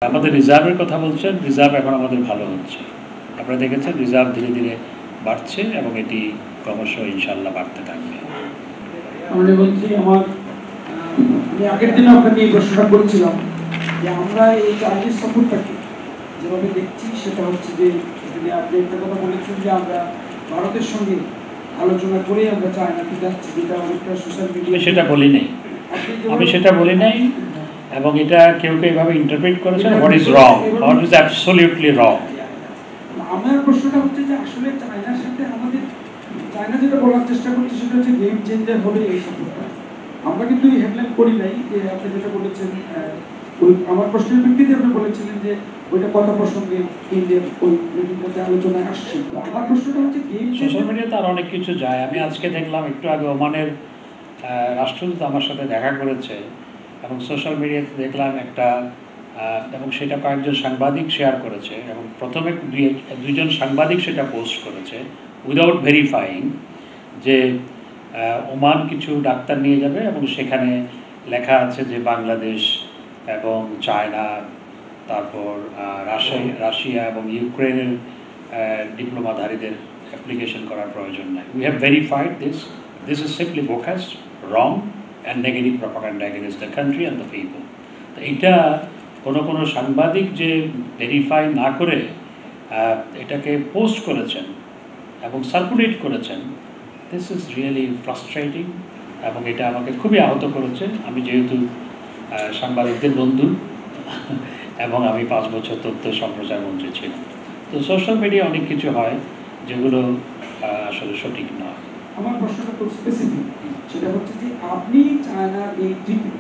আমাদের রিজার্ভের কথা বলছেন, রিজার্ভ এখন আমাদের ভালো হচ্ছে। আপনারা দেখেছেন রিজার্ভ ধীরে ধীরে বাড়ছে এবং এটি ক্রমশ ইনশাআল্লাহ বাড়তে থাকবে। আমি আগের দিনে আপনাকে এই প্রশ্নটা করেছিলাম যে আমরা এই চাইনিজ সাপোর্টটাকে যেভাবে দেখছি সেটা হচ্ছে যে এখানে আপনি একটা কথা বলেছেন যে আমরা ভারতের সঙ্গে আলোচনা করে আমরা চায়নাকে যাচ্ছি, যেটা অনেকটা সোশ্যাল মিডিয়া। আমি সেটা বলি নাই এবং এটা কেউ কেউ এভাবে ইন্টারপ্রেট করেছেন what is wrong, what is absolutely রং। আমার প্রশ্নটা হচ্ছে যে আসলে চায়নার সাথে আমাদের চায়না যেটা বলার চেষ্টা করছে সেটা হচ্ছে গেম চেঞ্জার হবে এই সাপোর্টটা। আমরা কিন্তু এই হেডলাইন করি নাই যে আপনি যেটা বলেছেন ওই আমার প্রশ্নের ভিত্তিতে আপনি বলেছিলেন যে ওইটা কথা প্রসঙ্গে ইন্ডিয়ান ওই মিটিংটাতে আলোচনায় আসছে। আমার প্রশ্নটা হচ্ছে গেম সোশ্যাল মিডিয়াতে আর অনেক কিছু যায়। আমি আজকে দেখলাম একটু আগে ওমানের রাষ্ট্রদূত আমার সাথে দেখা করেছে এবং সোশ্যাল মিডিয়াতে দেখলাম একটা এবং সেটা কয়েকজন সাংবাদিক শেয়ার করেছে এবং প্রথমে দুইজন সাংবাদিক সেটা পোস্ট করেছে উইদাউট ভেরিফাইং যে ওমান কিছু ডাক্তার নিয়ে যাবে এবং সেখানে লেখা আছে যে বাংলাদেশ এবং চায়না, তারপর রাশিয়া এবং ইউক্রেনের ডিপ্লোমাধারীদের অ্যাপ্লিকেশন করার প্রয়োজন নাই। We have verified this is simply bogus wrong and negative propaganda against the country and the people. তো এইটা কোনো সাংবাদিক যে ভেরিফাই না করে এটাকে পোস্ট করেছেন এবং সার্কুলেট করেছেন, দিস ইজ রিয়েলি ফ্রাস্ট্রেটিং এবং এটা আমাকে খুবই আহত করেছে। আমি যেহেতু সাংবাদিকদের বন্ধু এবং আমি 5 বছর তথ্য সম্প্রচার মন্ত্রী ছিলাম, তো সোশ্যাল মিডিয়া অনেক কিছু হয় যেগুলো আসলে সঠিক নয়। আমার প্রশ্নটা খুব স্পেসিফিক, সেটা হচ্ছে যে আপনি চায়নার এই ট্রিপে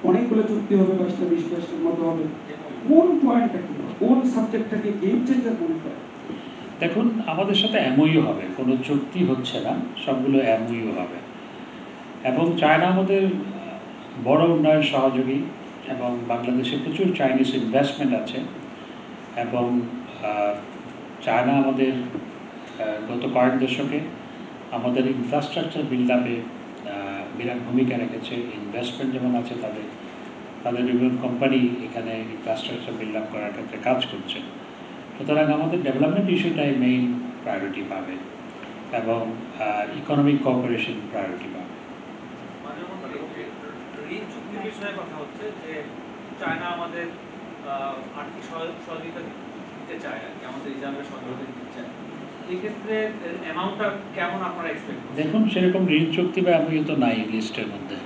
অনেকগুলো চুক্তি হবে, 22-22টার মতো হবে, কোন পয়েন্টটা কি, কোন সাবজেক্টটাকে গেম চেঞ্জার মনে করেন? দেখুন, আমাদের সাথে এমওইউ হবে, কোনো চুক্তি হচ্ছে না, সবগুলো এমওইউ হবে এবং চায়না আমাদের বড় উন্নয়ন সহযোগী এবং বাংলাদেশে প্রচুর চাইনিজ ইনভেস্টমেন্ট আছে এবং চায়না আমাদের গত কয়েক দশকে আমাদের ইনফ্রাস্ট্রাকচার বিল্ড আপে বিরাট ভূমিকা রেখেছে। ইনভেস্টমেন্ট যেমন আছে তাদের বিভিন্ন কোম্পানি এখানে ইনফ্রাস্ট্রাকচার বিল্ড আপ করার ক্ষেত্রে কাজ করছে। সুতরাং আমাদের ডেভেলপমেন্ট ইস্যুটাই মেইন প্রায়োরিটি পাবে এবং ইকোনমিক কোঅপারেশন প্রায়োরিটি পাবে। বিষয়ে কথা হচ্ছে যে চায়না আমাদের আর্থিক সহযোগিতা দিতে চায়, আর কি আমাদের রিজার্ভের সহযোগিতা দিতে চায়, এক্ষেত্রে অ্যামাউন্টটা কেমন আপনারা এক্সপেক্ট করেন? দেখুন, সেরকম ঋণ চুক্তি বা এমওইউ তো নাই লিস্টের মধ্যে।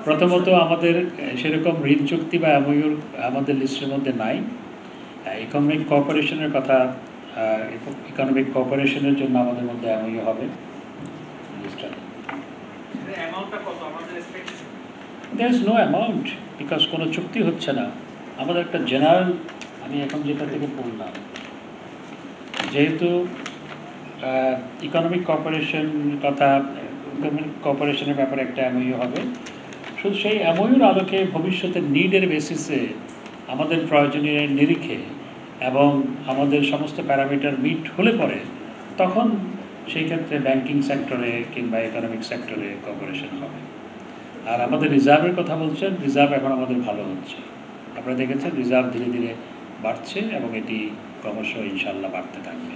প্রথমত আমাদের সেরকম ঋণ চুক্তি বা এমওইউ আমাদের লিস্টের মধ্যে নাই। ইকোনমিক কোঅপারেশনের কথা, ইকোনমিক কোঅপারেশনের জন্য আমাদের মধ্যে এমওইউ হবে। There is no amount because কোনো চুক্তি হচ্ছে না। আমাদের একটা জেনারেল, আমি এখন যেটা থেকে বললাম, যেহেতু ইকোনমিক কোঅপারেশনের ব্যাপারে একটা এমওইউ হবে, শুধু সেই এমওইউর আলোকে ভবিষ্যতের নিডের বেসিসে আমাদের প্রয়োজনীয় নিরিখে এবং আমাদের সমস্ত প্যারামিটার মিট হলে পরে তখন সেই ক্ষেত্রে ব্যাংকিং সেক্টরে কিংবা ইকোনমিক সেক্টরে কোঅপারেশন হবে। আর আমাদের রিজার্ভের কথা বলছেন, রিজার্ভ এখন আমাদের ভালো হচ্ছে। আপনারা দেখেছেন রিজার্ভ ধীরে ধীরে বাড়ছে এবং এটি ক্রমশ ইনশাআল্লাহ বাড়তে থাকবে।